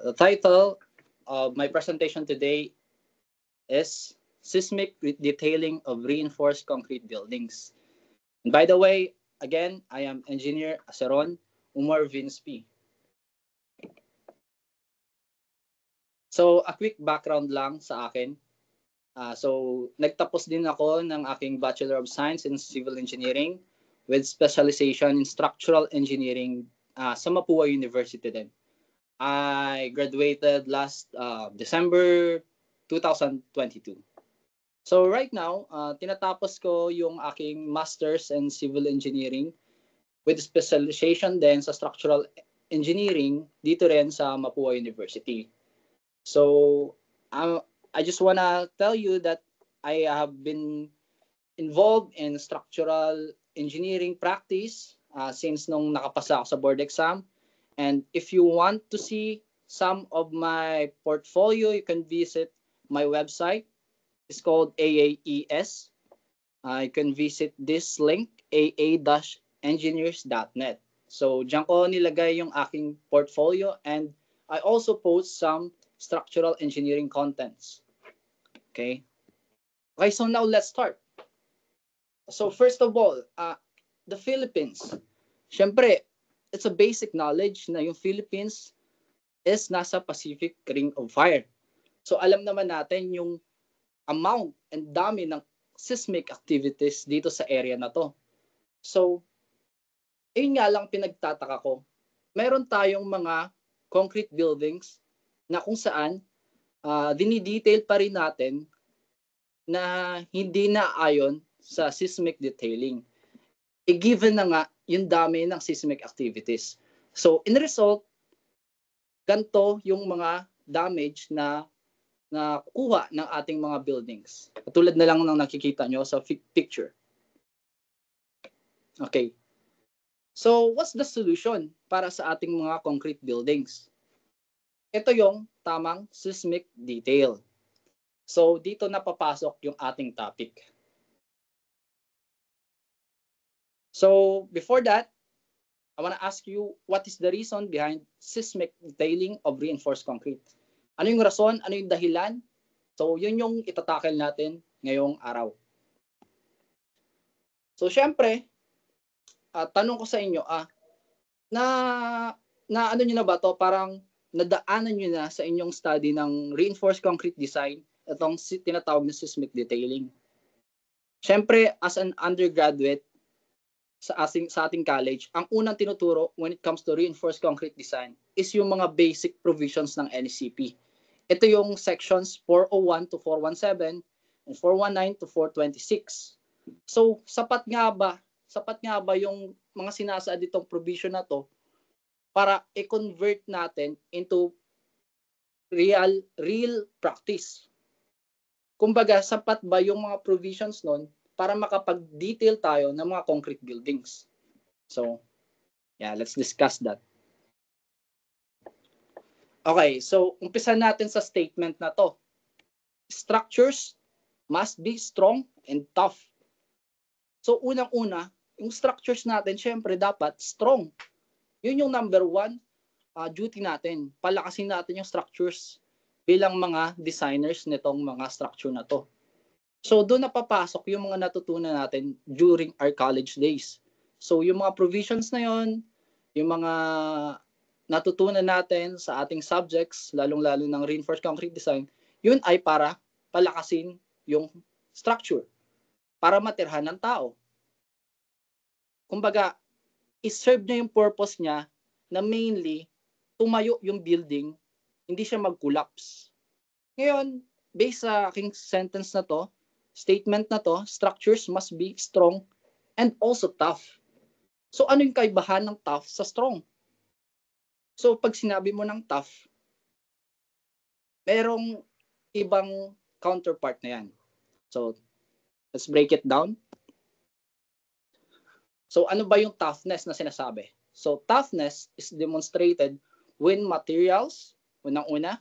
The title of my presentation today is Seismic Detailing of Reinforced Concrete Buildings. And by the way, again, I am Engineer Aceron Umar Vinspi. So, a quick background lang sa akin. Nagtapos din ako ng aking Bachelor of Science in Civil Engineering with specialization in Structural Engineering sa Mapua University din. I graduated last December 2022. So right now, tinatapos ko yung aking Masters in Civil Engineering with specialization din sa Structural Engineering dito rin sa Mapua University. So I just wanna tell you that I have been involved in structural engineering practice since nung nakapasa ako sa board exam. And if you want to see some of my portfolio, you can visit my website. It's called AAES. You can visit this link, aa-engineers.net. So, diyan ko nilagay yung aking portfolio, and I also post some structural engineering contents. Okay, so now let's start. So first of all, the Philippines. Siyempre, it's a basic knowledge na yung Philippines is nasa Pacific Ring of Fire. So alam naman natin yung amount and dami ng seismic activities dito sa area na to. So, yun nga lang pinagtataka ko. Meron tayong mga concrete buildings na kung saan dinidetail pa rin natin na hindi na ayon sa seismic detailing. Given na nga yung dami ng seismic activities. So, in result, ganito yung mga damage na kuha ng ating mga buildings. Katulad na lang ng nakikita nyo sa picture. Okay. So, what's the solution para sa ating mga concrete buildings? Ito yung tamang seismic detail. So, dito na papasok yung ating topic. So, before that, I want to ask you, what is the reason behind seismic detailing of reinforced concrete? Ano yung rason? Ano yung dahilan? So, yun yung itatackle natin ngayong araw. So, syempre, tanong ko sa inyo, na ano nyo na ba to? Parang nadaanan nyo na sa inyong study ng reinforced concrete design itong tinatawag na seismic detailing. Syempre, as an undergraduate sa ating college, ang unang tinuturo when it comes to reinforced concrete design is yung mga basic provisions ng NECP. Ito yung sections 401 to 417 and 419 to 426. So, sapat nga ba yung mga sinasaad ditong provision na to para i-convert natin into real practice? Kumbaga, sapat ba yung mga provisions nun para makapag-detail tayo ng mga concrete buildings? So, yeah, let's discuss that. Okay, so umpisa natin sa statement na to. Structures must be strong and tough. So, unang-una, yung structures natin, syempre, dapat strong. Yun yung number one duty natin. Palakasin natin yung structures bilang mga designers nitong mga structure na to. So, doon napapasok yung mga natutunan natin during our college days. So, yung mga provisions na yon, yung mga natutunan natin sa ating subjects, lalong-lalo ng reinforced concrete design, yun ay para palakasin yung structure, para matirhan ng tao. Kumbaga, iserve niya yung purpose niya na mainly tumayo yung building, hindi siya mag-collapse. Ngayon, based sa aking sentence na to, statement na to, structures must be strong and also tough. So, ano yung kaibahan ng tough sa strong? So, pag sinabi mo ng tough, merong ibang counterpart na yan. So, let's break it down. So, ano ba yung toughness na sinasabi? So, toughness is demonstrated when materials, unang-una,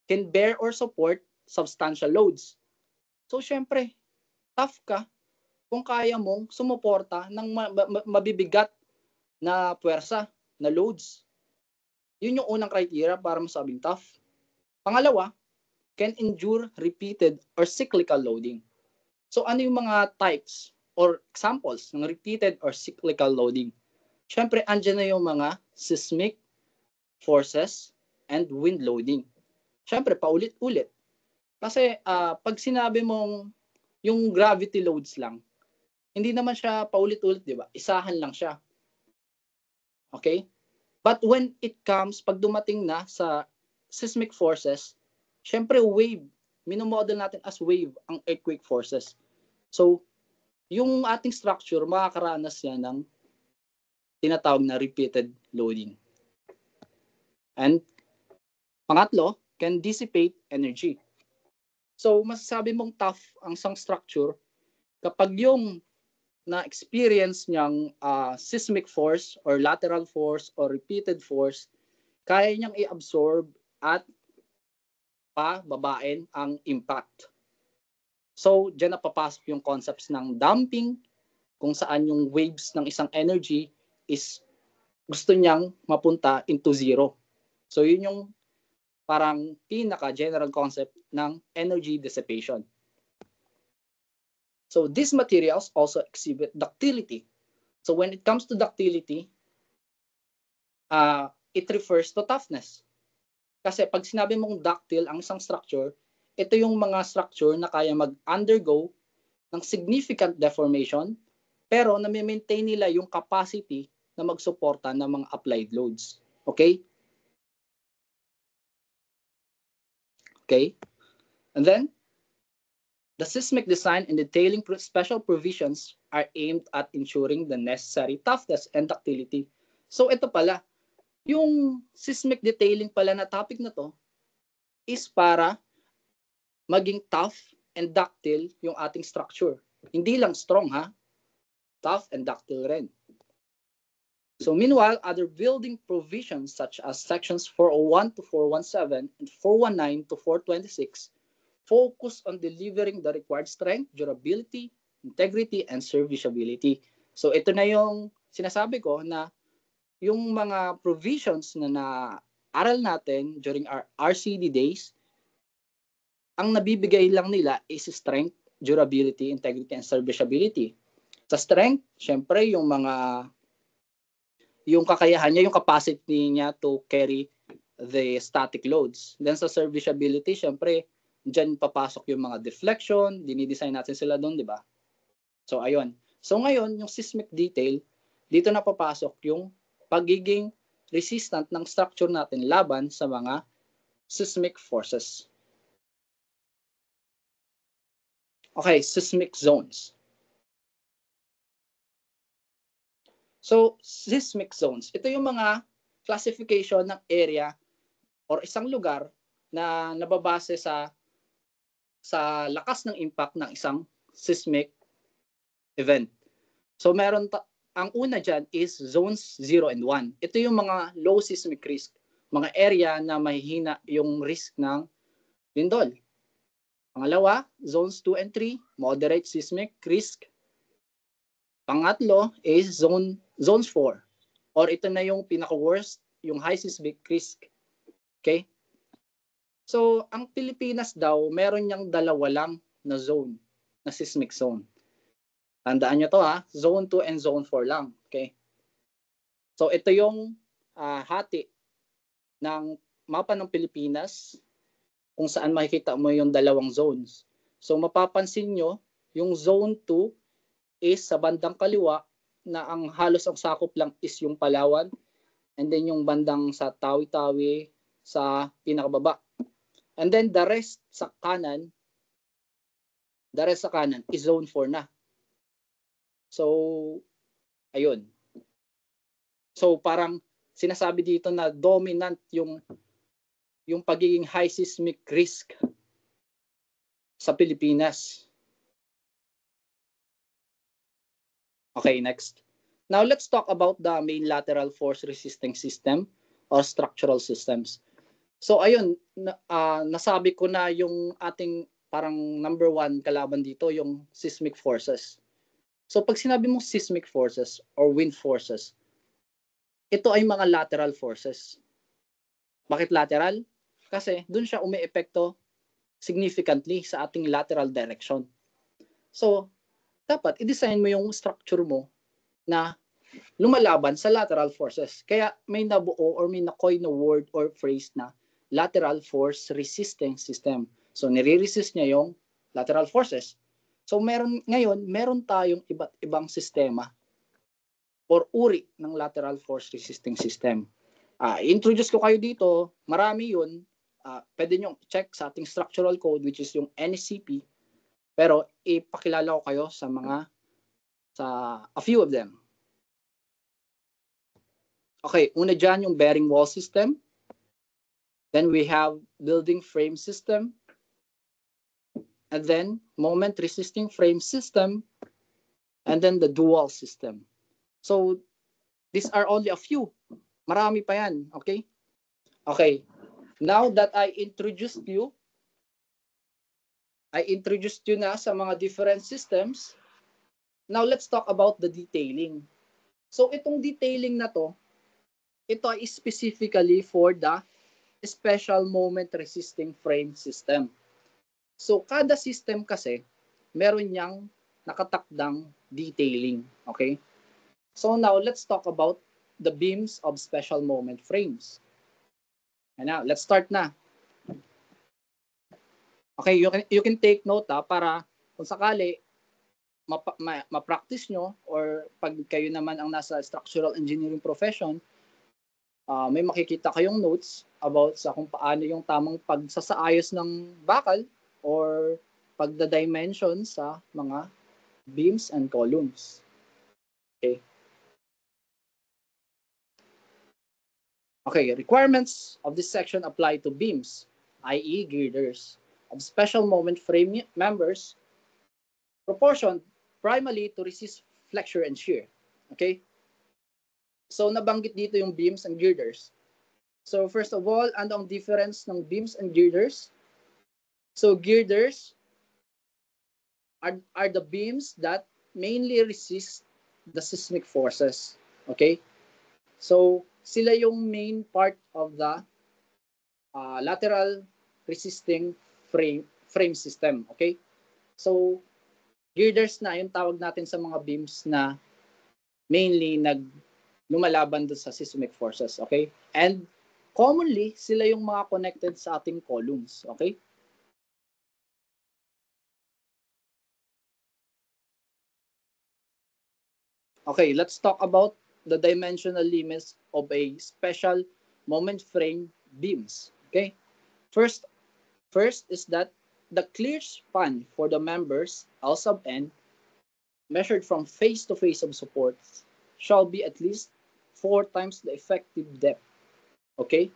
can bear or support substantial loads. So, syempre, tough ka kung kaya mong sumuporta ng mabibigat na puwersa, na loads. Yun yung unang criteria para masabing tough. Pangalawa, can endure repeated or cyclical loading. So ano yung mga types or examples ng repeated or cyclical loading? Siyempre, andyan na yung mga seismic forces and wind loading. Siyempre, paulit-ulit. Kasi pag sinabi mong yung gravity loads lang, hindi naman siya paulit-ulit, di ba? Isahan lang siya. Okay? But when it comes, pag dumating na sa seismic forces, syempre wave, minomodel natin as wave ang earthquake forces. So, yung ating structure, makakaranas yan ng tinatawag na repeated loading. And pangatlo, can dissipate energy. So, masasabi mong tough ang isang structure kapag yung na-experience niyang seismic force or lateral force or repeated force, kaya niyang i-absorb at pababain ang impact. So, dyan na papasok yung concepts ng damping, kung saan yung waves ng isang energy is gusto niyang mapunta into zero. So, yun yung parang pinaka-general concept ng energy dissipation. So, these materials also exhibit ductility. So, when it comes to ductility, it refers to toughness. Kasi pag sinabi mong ductile ang isang structure, ito yung mga structure na kaya mag-undergo ng significant deformation, pero na-maintain nila yung capacity na magsuporta ng mga applied loads. Okay? Okay? And then, the seismic design and detailing special provisions are aimed at ensuring the necessary toughness and ductility. So ito pala, yung seismic detailing pala na topic na to is para maging tough and ductile yung ating structure. Hindi lang strong ha, tough and ductile rin. So meanwhile, other building provisions such as sections 401 to 417 and 419 to 426 focus on delivering the required strength, durability, integrity, and serviceability. So ito na yung sinasabi ko na yung mga provisions na na-aral natin during our RCD days, ang nabibigay lang nila is strength, durability, integrity, and serviceability. Sa strength, syempre yung kakayahan niya, yung capacity niya to carry the static loads. Then sa serviceability, syempre, dyan papasok yung mga deflection, dinidesign natin sila doon, di ba? So, ayun. So, ngayon, yung seismic detail, dito na papasok yung pagiging resistant ng structure natin laban sa mga seismic forces. Okay, seismic zones. So, seismic zones, ito yung mga classification ng area or isang lugar na nababase sa lakas ng impact ng isang seismic event. So meron ang una dyan is zones 0 and 1. Ito yung mga low seismic risk, mga area na mahihina yung risk ng lindol. Pangalawa, zones 2 and 3, moderate seismic risk. Pangatlo is zones 4, or ito na yung pinaka-worst, yung high seismic risk. Okay? So, ang Pilipinas daw, meron niyang dalawa lang na zone, na seismic zone. Tandaan nyo to ha, zone 2 and zone 4 lang. Okay? So, ito yung hati ng mapa ng Pilipinas kung saan makikita mo yung dalawang zones. So, mapapansin nyo, yung zone 2 is sa bandang kaliwa na ang halos ang sakop lang is yung Palawan, and then yung bandang sa Tawi-Tawi sa pinakababa. And then the rest sa kanan is zone 4 na. So, ayun. So, parang sinasabi dito na dominant yung pagiging high seismic risk sa Pilipinas. Okay, next. Now, let's talk about the main lateral force resisting system or structural systems. So, ayun, nasabi ko na yung ating parang number 1 kalaban dito, yung seismic forces. So, pag sinabi mong seismic forces or wind forces, ito ay mga lateral forces. Bakit lateral? Kasi dun siya umiepekto significantly sa ating lateral direction. So, dapat i-design mo yung structure mo na lumalaban sa lateral forces. Kaya may nabuo or may na-coin na word or phrase na lateral force resisting system. So, nire-resist niya yung lateral forces. So, meron tayong iba't ibang sistema or uri ng lateral force resisting system. Introduce ko kayo dito, marami yun. Pwede nyo check sa ating structural code which is yung NSCP. Pero ipakilala ko kayo sa a few of them. Okay, una dyan yung bearing wall system. Then we have building frame system. And then moment resisting frame system. And then the dual system. So these are only a few. Marami pa yan, okay? Okay, now that I introduced you na sa mga different systems. Now let's talk about the detailing. So itong detailing na to, ito ay specifically for the special moment resisting frame system. So kada system kasi, meron niyang nakatakdang detailing. Okay? So now let's talk about the beams of special moment frames. And now, let's start na. Okay, you can take note para kung sakali ma-practice nyo or pag kayo naman ang nasa structural engineering profession, may makikita kayong notes about sa kung paano yung tamang pagsasaayos ng bakal or pagda-dimension sa mga beams and columns. Okay. Okay, requirements of this section apply to beams, i.e. girders, of special moment frame members proportioned primarily to resist flexure and shear. Okay? So, nabanggit dito yung beams and girders. So, first of all, ano ang difference ng beams and girders? So, girders are the beams that mainly resist the seismic forces. Okay? So, sila yung main part of the lateral resisting frame system. Okay? So, girders na yung tawag natin sa mga beams na mainly lumalaban doon sa seismic forces. Okay? And commonly, sila yung mga connected sa ating columns. Okay? Okay, let's talk about the dimensional limits of a special moment frame beams. Okay? First is that the clear span for the members L sub n measured from face to face of supports shall be at least 4 times the effective depth. Okay?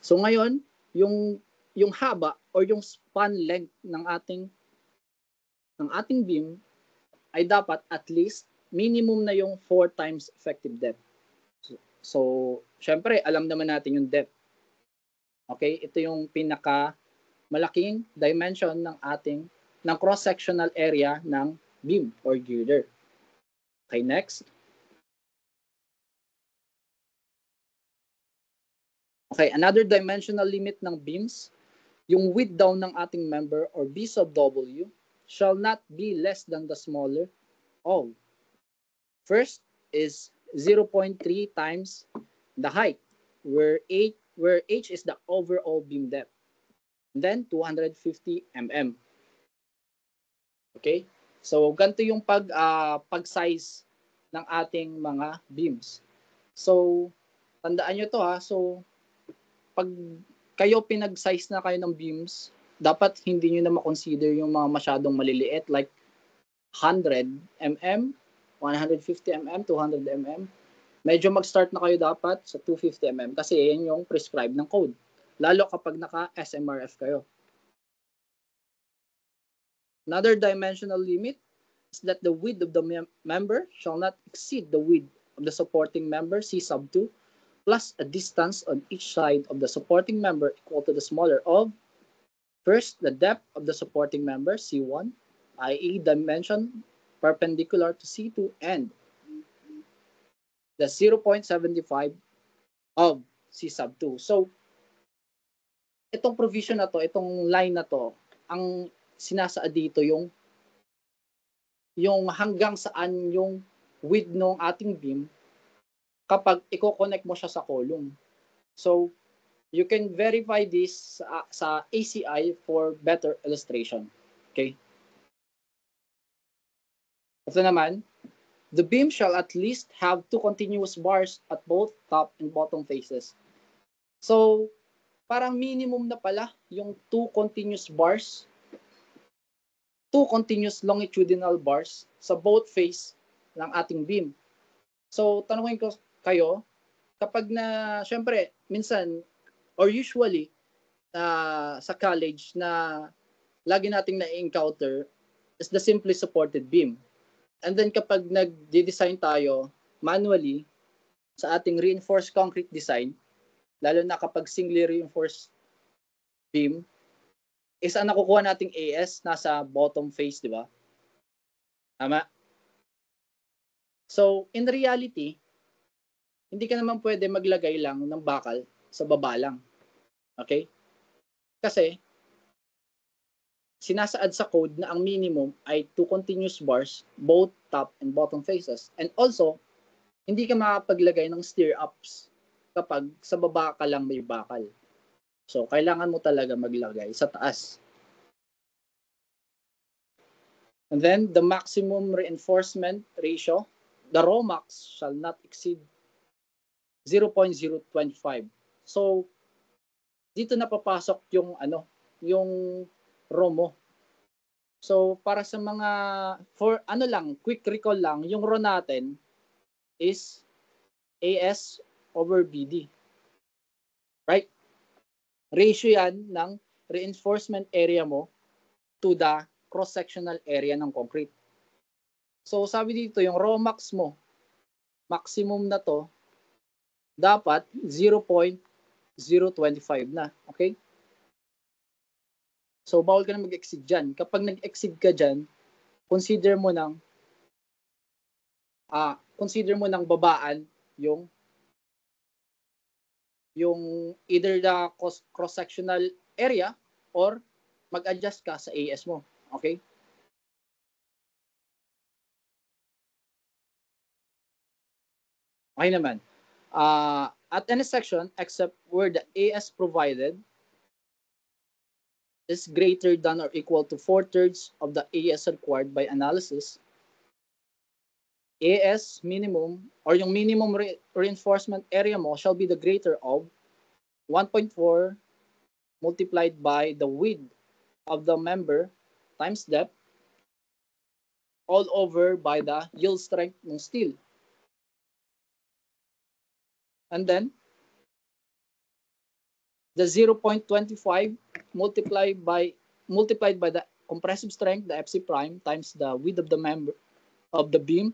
So ngayon, yung haba or yung span length ng ating beam ay dapat at least minimum na yung 4 times effective depth. So syempre, alam naman natin yung depth. Okay? Ito yung pinaka malaking dimension ng cross-sectional area ng beam or girder. Okay, next. Okay, another dimensional limit ng beams, yung width down ng ating member or B sub W shall not be less than the smaller of. First is 0.3 times the height, where H is the overall beam depth. Then 250 mm. Okay? So ganito yung pag-size ng ating mga beams. So tandaan nyo to So pag kayo pinag-size na kayo ng beams, dapat hindi nyo na ma-consider yung mga masyadong maliliit like 100 mm, 150 mm, 200 mm. Medyo mag-start na kayo dapat sa 250 mm kasi yan yung prescribed ng code. Lalo kapag naka-SMRF kayo. Another dimensional limit is that the width of the member shall not exceed the width of the supporting member C sub 2 plus a distance on each side of the supporting member equal to the smaller of first, the depth of the supporting member C1, i.e. dimension perpendicular to C2 and the 0.75 of C sub 2. So, itong provision na to, itong line na to, ang sinasaad dito yung hanggang saan yung width ng ating beam kapag i-connect mo siya sa column. So, you can verify this sa ACI for better illustration. Okay? Ito naman, the beam shall at least have 2 continuous bars at both top and bottom faces. So, parang minimum na pala yung 2 continuous bars, 2 continuous longitudinal bars sa both face ng ating beam. So, tanungin ko kayo, kapag na, syempre, minsan, or usually, sa college na lagi nating na-encounter is the simply supported beam. And then kapag nag-design tayo manually sa ating reinforced concrete design, lalo na kapag singly reinforced beam, is ang nakukuha nating AS nasa bottom face, di ba? Tama? So, in reality, hindi ka naman pwede maglagay lang ng bakal sa baba lang. Okay? Kasi, sinasaad sa code na ang minimum ay 2 continuous bars, both top and bottom faces. And also, hindi ka makapaglagay ng stir-ups kapag sa baba ka lang may bakal. So, kailangan mo talaga maglagay sa taas. And then, the maximum reinforcement ratio, the raw max shall not exceed 0.025. So, dito na papasok yung raw mo. So, para sa mga, for quick recall lang, yung raw natin is AS over BD. Right? Ratio yan ng reinforcement area mo to the cross-sectional area ng concrete. So, sabi dito, yung raw max mo, maximum na to, dapat 0.025 na. Okay? So, bawal ka na mag-exceed dyan. Kapag nag-exceed ka dyan, consider mo ng babaan yung either the cross-sectional area or mag-adjust ka sa AS mo. Okay? Okay naman. At any section except where the AS provided is greater than or equal to 4/3 of the AS required by analysis, AS minimum or yung minimum reinforcement area mo shall be the greater of 1.4 multiplied by the width of the member times depth all over by the yield strength ng steel. And then, the 0.25 multiplied by the compressive strength, the FC prime, times the width of the member of the beam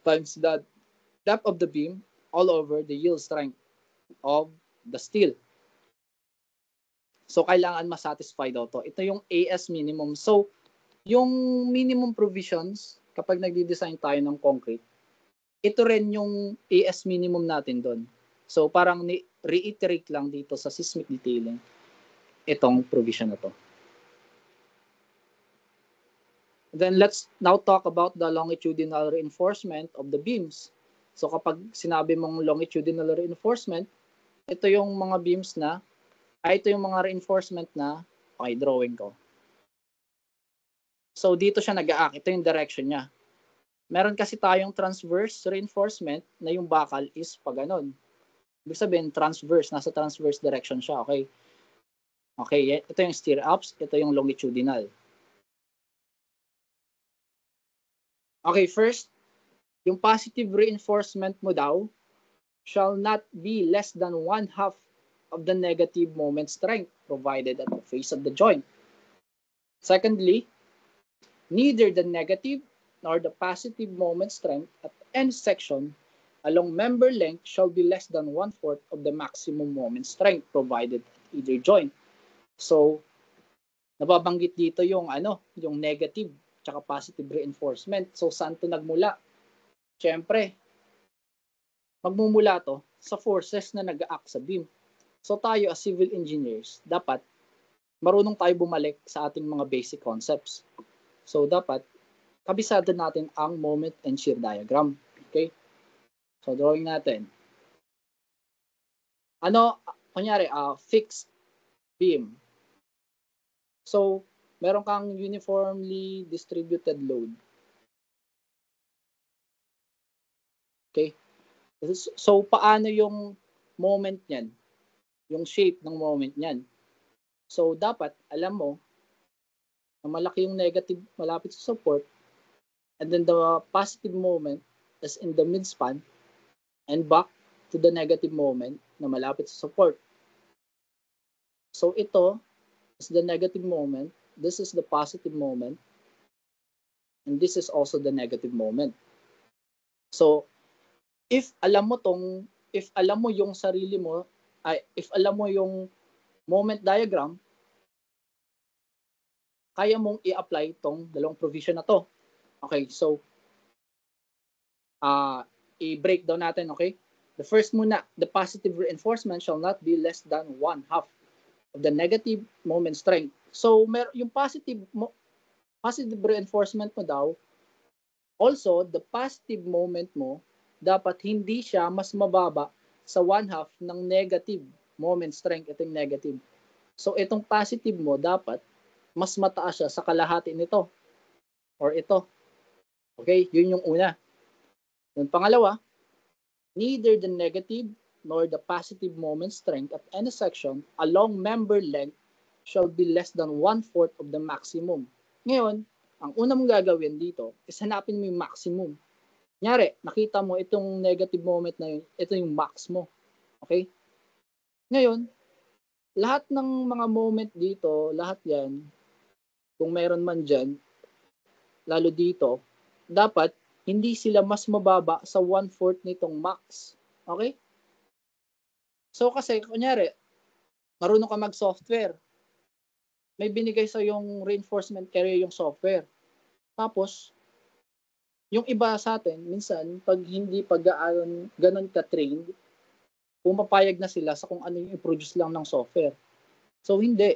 times the depth of the beam all over the yield strength of the steel. So, kailangan masatisfy daw to. Ito yung AS minimum. So, yung minimum provisions, kapag nagdi-design tayo ng concrete, ito rin yung AS minimum natin doon. So, parang reiterate lang dito sa seismic detailing itong provision na to. Then, let's now talk about the longitudinal reinforcement of the beams. So, kapag sinabi mong longitudinal reinforcement, ito yung mga beams na, ito yung mga reinforcement na, okay, drawing ko. So, dito siya nag-aak. Ito yung direction niya. Meron kasi tayong transverse reinforcement na yung bakal is pa ganon. Ibig sabihin, transverse. Nasa transverse direction siya. Okay? Okay, ito yung stir-ups. Ito yung longitudinal. Okay, first, yung positive reinforcement mo daw shall not be less than 1/2 of the negative moment strength provided at the face of the joint. Secondly, neither the negative nor the positive moment strength at any section along member length shall be less than 1/4 of the maximum moment strength provided at either joint. So, nababanggit dito yung yung negative tsaka positive reinforcement. So, saan to nagmula? Siyempre, magmumula to sa forces na nag-act sa beam. So tayo as civil engineers, dapat marunong tayo bumalik sa ating mga basic concepts. So dapat kabisado natin ang moment and shear diagram. Okay? So drawing natin. Ano, kunyari, fixed beam. So, meron kang uniformly distributed load. Okay? So, paano yung moment niyan? Yung shape ng moment niyan? So, dapat, alam mo, na malaki yung negative malapit sa support, and then the positive moment is in the midspan, and back to the negative moment na malapit sa support. So, ito is the negative moment, this is the positive moment, and this is also the negative moment. So, if alam mo yung sarili mo, if alam mo yung moment diagram, kaya mong i-apply itong dalawang provision na to. Okay, so, i-breakdown natin, okay? The first muna, the positive reinforcement shall not be less than 1/2 of the negative moment strength. So, yung positive reinforcement mo daw, also, the positive moment mo, dapat hindi siya mas mababa sa 1/2 ng negative moment strength. Ito yung negative. So, itong positive mo, dapat mas mataas siya sa kalahati nito. Or ito. Okay? Yun yung una. Yung pangalawa, neither the negative nor the positive moment strength at any section along member length shall be less than 1/4 of the maximum. Ngayon, ang una mong gagawin dito is hanapin mo yung maximum. Kunyari, nakita mo itong negative moment na yun, ito yung max mo. Okay? Ngayon, lahat ng mga moment dito, lahat yan, kung meron man dyan, lalo dito, dapat hindi sila mas mababa sa 1/4 nitong max. Okay? So kasi, kunyari, marunong ka mag-software. May binigay sa yung reinforcement area yung software. Tapos, yung iba sa atin, minsan, pag hindi ganun ka-trained, pumapayag na sila sa kung ano yung i-produce lang ng software. So, hindi.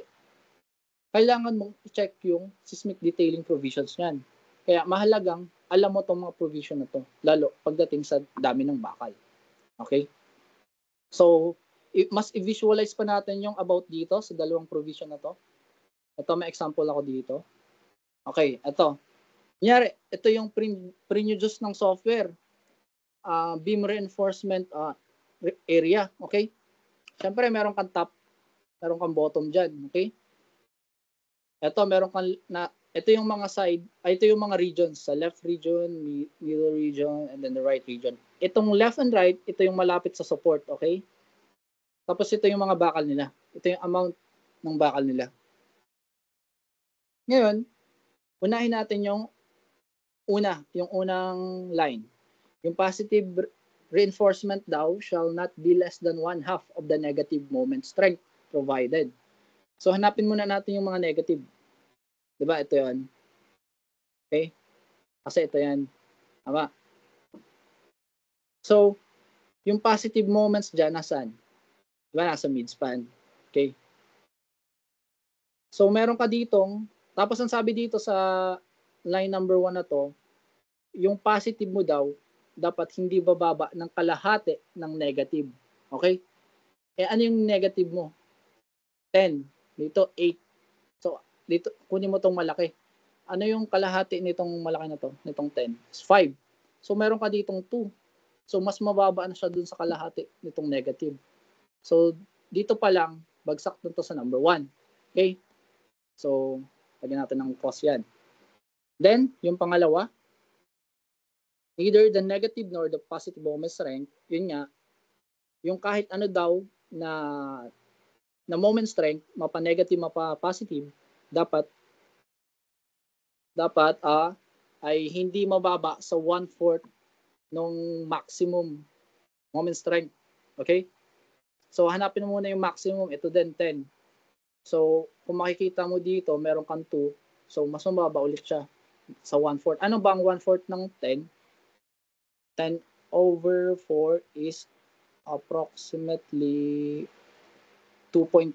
Kailangan mong i-check yung seismic detailing provisions niyan. Kaya mahalagang alam mo itong mga provision na to, lalo pagdating sa dami ng bakal. Okay? So, mas i-visualize pa natin yung about dito sa dalawang provision na to. Ito, may example ako dito. Okay, ito. Kunyari, ito yung pre-produce ng software. Beam reinforcement area. Okay? Siyempre, meron kang top, meron kang bottom dyan. Okay? Ito, meron kang ito yung mga side, ito yung mga regions, sa left region, middle region, and then the right region. Itong left and right, ito yung malapit sa support, okay? Tapos ito yung mga bakal nila. Ito yung amount ng bakal nila. Ngayon, unahin natin yung unang line. Yung positive reinforcement daw shall not be less than 1/2 of the negative moment strength provided. So, hanapin muna natin yung mga negative. Diba? Ito yun. Okay? Kasi ito yan. Tama. So, yung positive moments dyan, nasaan? Diba? Nasa midspan. Okay? So, meron ka ditong, tapos ang sabi dito sa line number 1 na to, yung positive mo daw, dapat hindi bababa ng kalahati ng negative. Okay? Ano yung negative mo? 10. Dito, 8. So, dito, kunin mo tong malaki. Ano yung kalahati nitong malaki na to? Nitong 10? It's 5. So, meron ka ditong 2. So, mas mababa na siya dun sa kalahati nitong negative. So, dito pa lang, bagsak dun to sa number 1. Okay? So, lagyan natin ng cross yan. Then, yung pangalawa, neither the negative nor the positive moment strength, yun nga, yung kahit ano daw na moment strength, mapa-negative, mapa-positive, dapat ay hindi mababa sa 1/4 nung maximum moment strength. Okay? So, hanapin mo muna yung maximum. Ito din, 10. So, kung makikita mo dito, meron kang 2. So, mas mababa ulit siya sa 1/4. Ano ba ang 1/4 ng 10? 10 over 4 is approximately 2.5.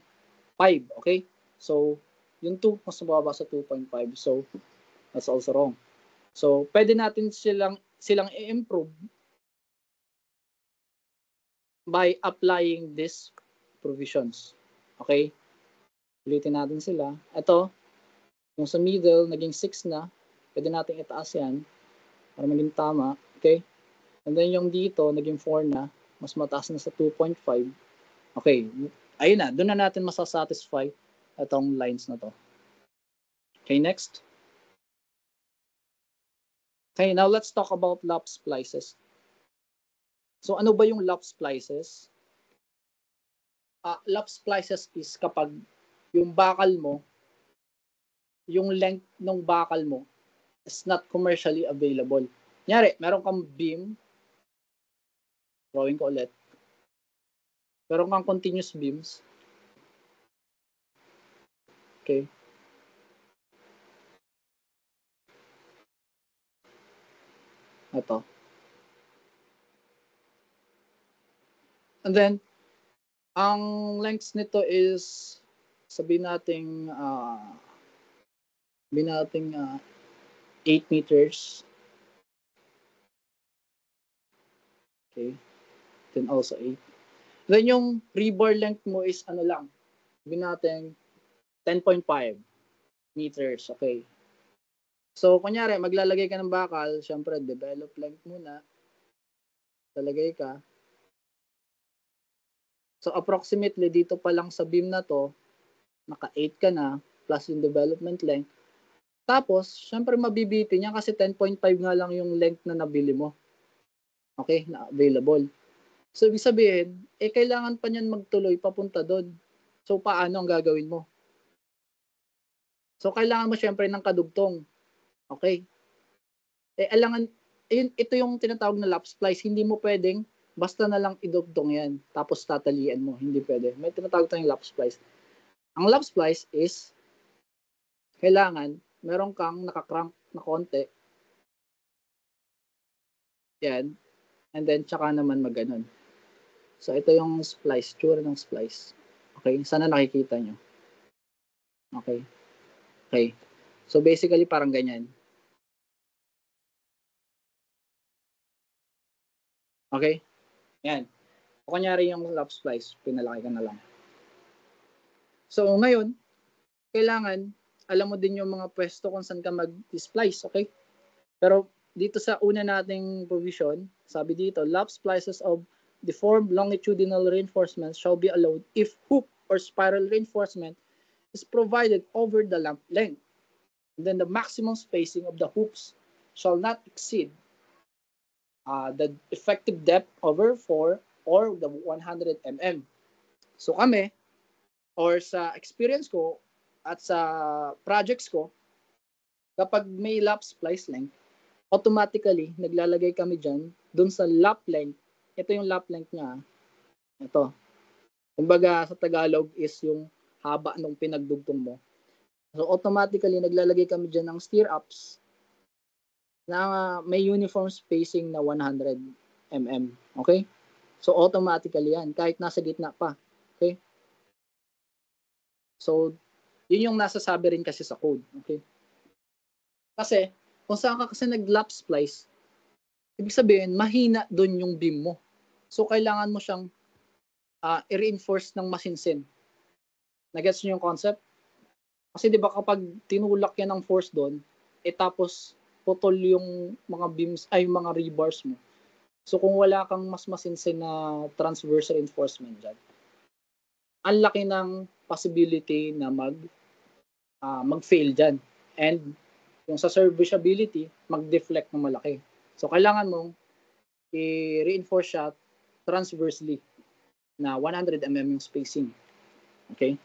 Okay? So, yung 2 mas mababa sa 2.5. So, that's also wrong. So, pwede natin silang i-improve by applying these provisions. Okay? Ulitin natin sila. Ito, yung sa middle, naging 6 na. Pwede natin itaas yan para maging tama. Okay? And then yung dito, naging 4 na. Mas mataas na sa 2.5. Okay. Ayun na. Doon na natin masasatisfy itong lines na to. Okay, next. Okay, now let's talk about lap splices. So, ano ba yung lap splices? Lap splices is kapag yung bakal mo, yung length ng bakal mo is not commercially available. Kunyari, meron kang beam, drawing ko ulit, meron kang continuous beams. Okay. Ito. And then, ang length nito is, sabihin natin 8 meters. Okay. Then also 8. Then yung rebar length mo is ano lang, sabihin natin 10.5 meters. Okay. So, kunyari, maglalagay ka ng bakal, syempre, develop length muna. Lalagay ka. So, approximately, dito pa lang sa beam na to, naka 8 ka na, plus yung development length. Tapos, syempre, mabibitin niya kasi 10.5 nga lang yung length na nabili mo. Okay, na available. So, ibig sabihin, kailangan pa niyan magtuloy papunta doon. So, paano ang gagawin mo? So, kailangan mo syempre ng kadugtong. Okay? Alangan, ito yung tinatawag na lap splice. Hindi mo pwedeng basta na lang idugtong yan. Tapos tatalian mo. Hindi pwede. May tinatawag tayong lap splice. Ang lap splice is kailangan meron kang nakakrank na konti. Yan. And then, tsaka naman maganon. So, ito yung splice. Tsura ng splice. Okay? Sana nakikita nyo. Okay? Okay. So, basically, parang ganyan. Okay? Yan. O kunyari yung lap splice, pinalaki ka na lang. So, ngayon, kailangan, alam mo din yung mga pwesto kung saan ka mag-splice, okay? Pero, dito sa una nating provision, sabi dito, lap splices of deformed longitudinal reinforcements shall be allowed if hoop or spiral reinforcement is provided over the lap length. And then the maximum spacing of the hoops shall not exceed the effective depth over 4 or the 100 mm. So kami, or sa experience ko at sa projects ko, kapag may lap splice length, automatically naglalagay kami dyan dun sa lap length. Ito yung lap length niya. Ito. Kumbaga sa Tagalog is yung haba ng pinagdugtong mo. So automatically naglalagay kami dyan ng stir-ups na may uniform spacing na 100 mm. Okay? So automatically yan kahit nasa gitna pa. Okay? So yun yung nasasabi rin kasi sa code. Okay? Kasi kung saan ka kasi nag-lap splice, ibig sabihin mahina doon yung beam mo. So kailangan mo siyang i-reinforce ng masinsin. Nagets niyo yung concept? Kasi 'di ba kapag tinulak yan ng force doon, tapos putol yung mga beams ay mga rebars mo. So kung wala kang mas masinsin na transverse reinforcement diyan, ang laki ng possibility na mag-fail diyan. And yung sa serviceability, mag-deflect ng malaki. So kailangan mong i-reinforce siya transversely na 100 mm yung spacing. Okay?